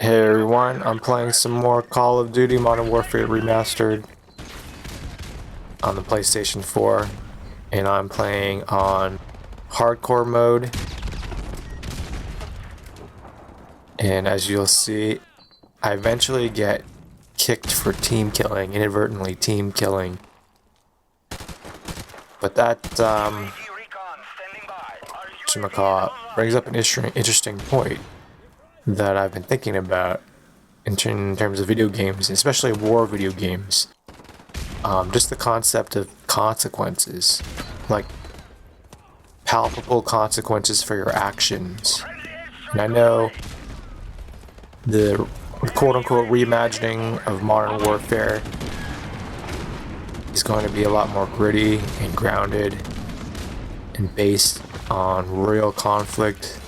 Hey everyone, I'm playing some more Call of Duty Modern Warfare Remastered on the PlayStation 4, and I'm playing on hardcore mode. And as you'll see, I eventually get kicked for team killing, inadvertently team killing. But that, brings up an interesting point that I've been thinking about in terms of video games, especially war video games. Just the concept of consequences, like palpable consequences for your actions. And I know the quote-unquote reimagining of Modern Warfare is going to be a lot more gritty and grounded and based on real conflict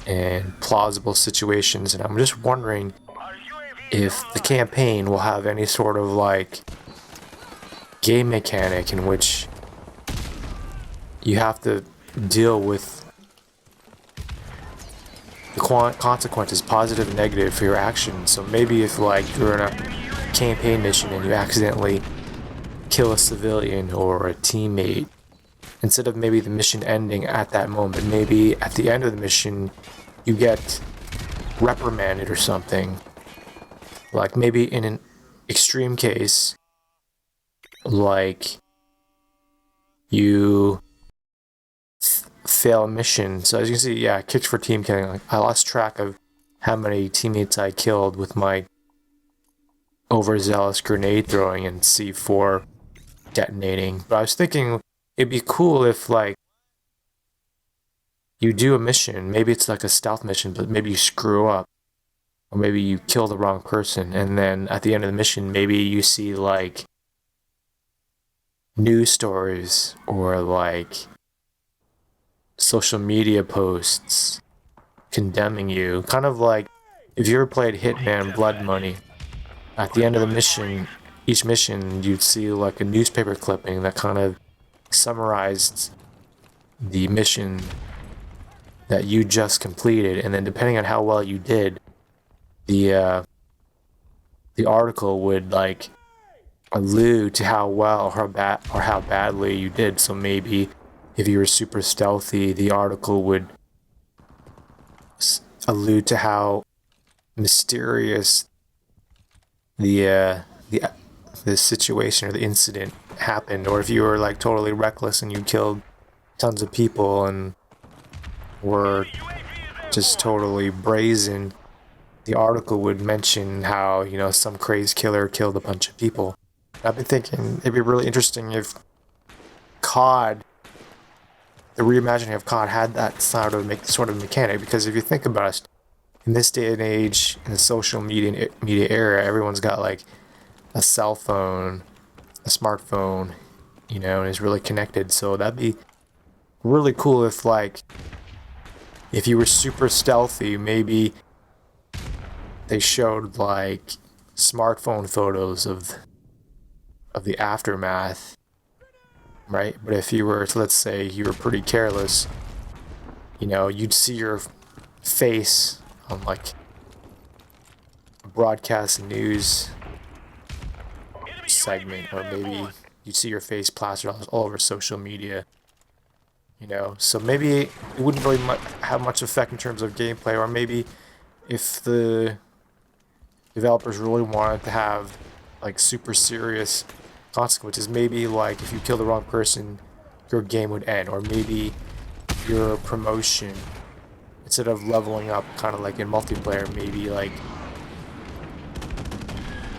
and plausible situations. And I'm just wondering if the campaign will have any sort of like game mechanic in which you have to deal with the consequences, positive and negative, for your actions. So maybe if like you're in a campaign mission and you accidentally kill a civilian or a teammate, instead of maybe the mission ending at that moment, maybe at the end of the mission you get reprimanded or something. Like maybe in an extreme case, like you fail a mission. So as you can see, yeah, kicked for team killing. Like, I lost track of how many teammates I killed with my overzealous grenade throwing and C4 detonating. But I was thinking it'd be cool if like you do a mission, maybe it's like a stealth mission, but maybe you screw up. Or maybe you kill the wrong person, and then at the end of the mission, maybe you see like news stories or like social media posts condemning you. Kind of like if you ever played Hitman Blood Money, at the end of the mission, each mission, you'd see like a newspaper clipping that kind of summarized the mission that you just completed, and then depending on how well you did, the article would like allude to how well or how badly you did. So maybe if you were super stealthy, the article would allude to how mysterious the situation or the incident happened, or if you were like totally reckless and you killed tons of people and were just totally brazen, the article would mention how, you know, some crazed killer killed a bunch of people. I've been thinking it'd be really interesting if COD, the reimagining of COD, had that sort of mechanic. Because if you think about it, in this day and age, in the social media era, everyone's got like a cell phone, a smartphone, you know, and is really connected. So that'd be really cool if like if you were super stealthy, maybe they showed like smartphone photos of the aftermath, right? But if you were, let's say you were pretty careless, you know, you'd see your face on like a broadcast news segment, or maybe you'd see your face plastered all over social media, you know. So maybe it wouldn't really have much effect in terms of gameplay, or maybe if the developers really wanted to have like super serious consequences, maybe like if you kill the wrong person, your game would end, or maybe your promotion, instead of leveling up kind of like in multiplayer, maybe like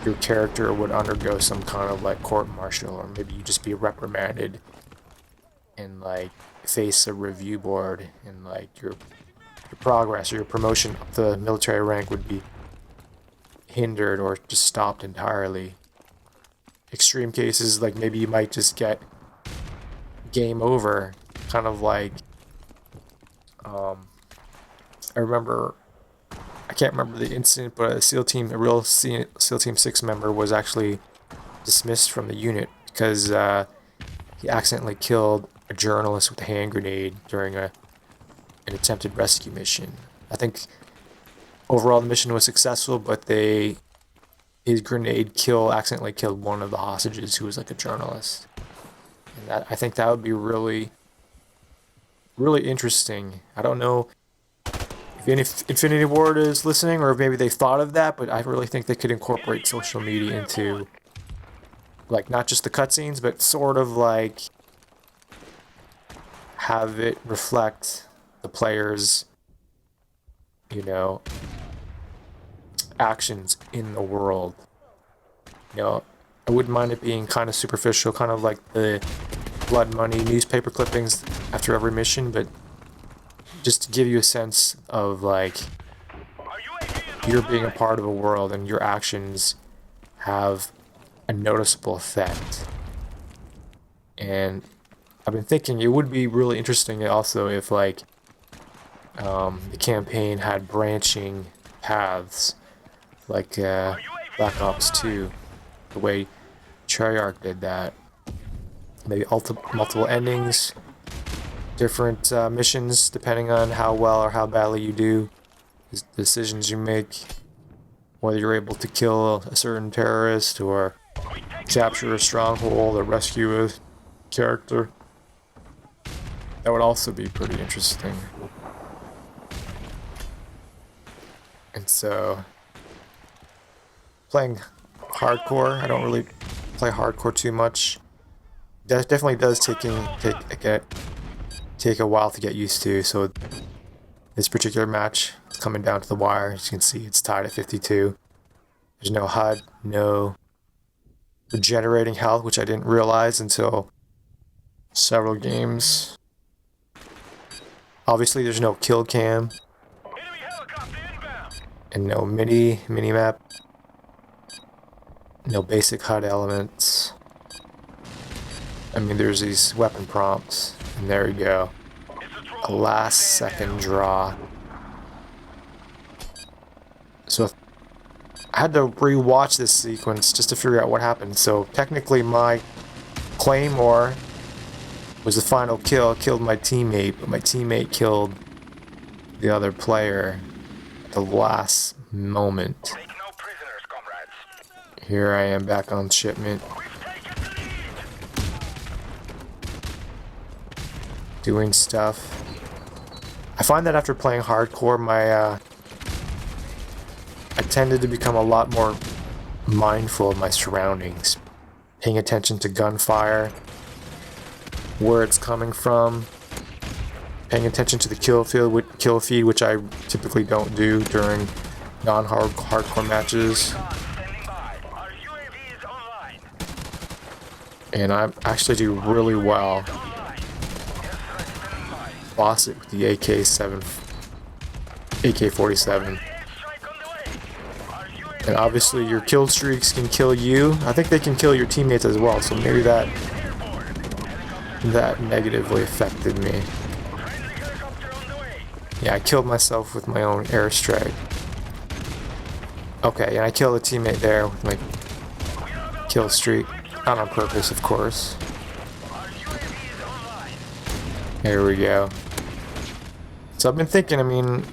your character would undergo some kind of like court martial, or maybe you just be reprimanded and like face a review board, and like your progress or your promotion up the military rank would be hindered or just stopped entirely. Extreme cases, like maybe you might just get game over, kind of like I remember, I can't remember the incident, but a real SEAL Team 6 member was actually dismissed from the unit because he accidentally killed a journalist with a hand grenade during an attempted rescue mission. I think overall the mission was successful, but his grenade accidentally killed one of the hostages who was like a journalist. And I think that would be really, really interesting. I don't know if Infinity Ward is listening, or maybe they thought of that, but I really think they could incorporate social media into, like, not just the cutscenes, but sort of like have it reflect the players, you know, actions in the world. You know, I wouldn't mind it being kind of superficial, kind of like the Blood Money newspaper clippings after every mission, but just to give you a sense of, like, you're being a part of a world and your actions have a noticeable effect. And I've been thinking it would be really interesting also if, like, the campaign had branching paths, like Black Ops 2, the way Treyarch did that. Maybe multiple endings, different missions depending on how well or how badly you do, the decisions you make, whether you're able to kill a certain terrorist or capture a stronghold or rescue a character. That would also be pretty interesting. And so, playing hardcore, I don't really play hardcore too much. That definitely does take a while to get used to. So this particular match is coming down to the wire. As you can see, it's tied at 52. There's no HUD, no regenerating health, which I didn't realize until several games. Obviously, there's no kill cam and no mini map. No basic HUD elements. I mean, there's these weapon prompts, and there you go. A last second draw. So I had to re-watch this sequence just to figure out what happened. So technically my Claymore was the final kill, killed my teammate, but my teammate killed the other player at the last moment. Here I am back on shipment. Doing stuff. I find that after playing hardcore, I tended to become a lot more mindful of my surroundings, paying attention to gunfire, where it's coming from, paying attention to the kill feed, which I typically don't do during non-hardcore matches. And I actually do really well. Boss it with the AK-47. And obviously your kill streaks can kill you. I think they can kill your teammates as well, so maybe that negatively affected me. Yeah, I killed myself with my own airstrike. Okay, and I killed a teammate there with my kill streak. Not on purpose, of course. There we go. So I've been thinking, I mean,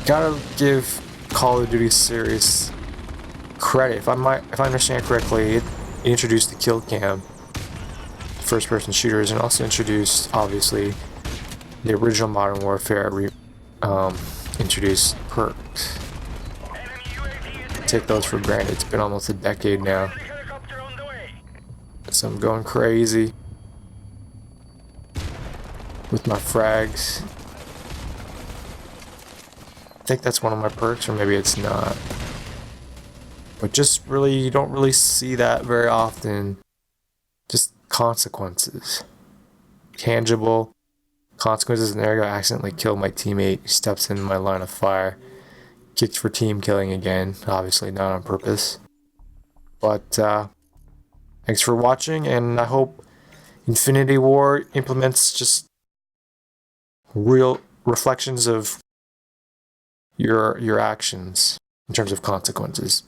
gotta give Call of Duty serious credit. If I understand correctly, it introduced the kill cam, first-person shooters, and also introduced, obviously, the original Modern Warfare introduced perks. Take those for granted. It's been almost a decade now, so I'm going crazy with my frags. I think that's one of my perks, or maybe it's not. But just really, you don't really see that very often. Just consequences. Tangible consequences. And there I go, I accidentally killed my teammate. He steps in my line of fire. Kicked for team killing again. Obviously not on purpose. But thanks for watching, and I hope Infinity Ward implements just real reflections of your actions in terms of consequences.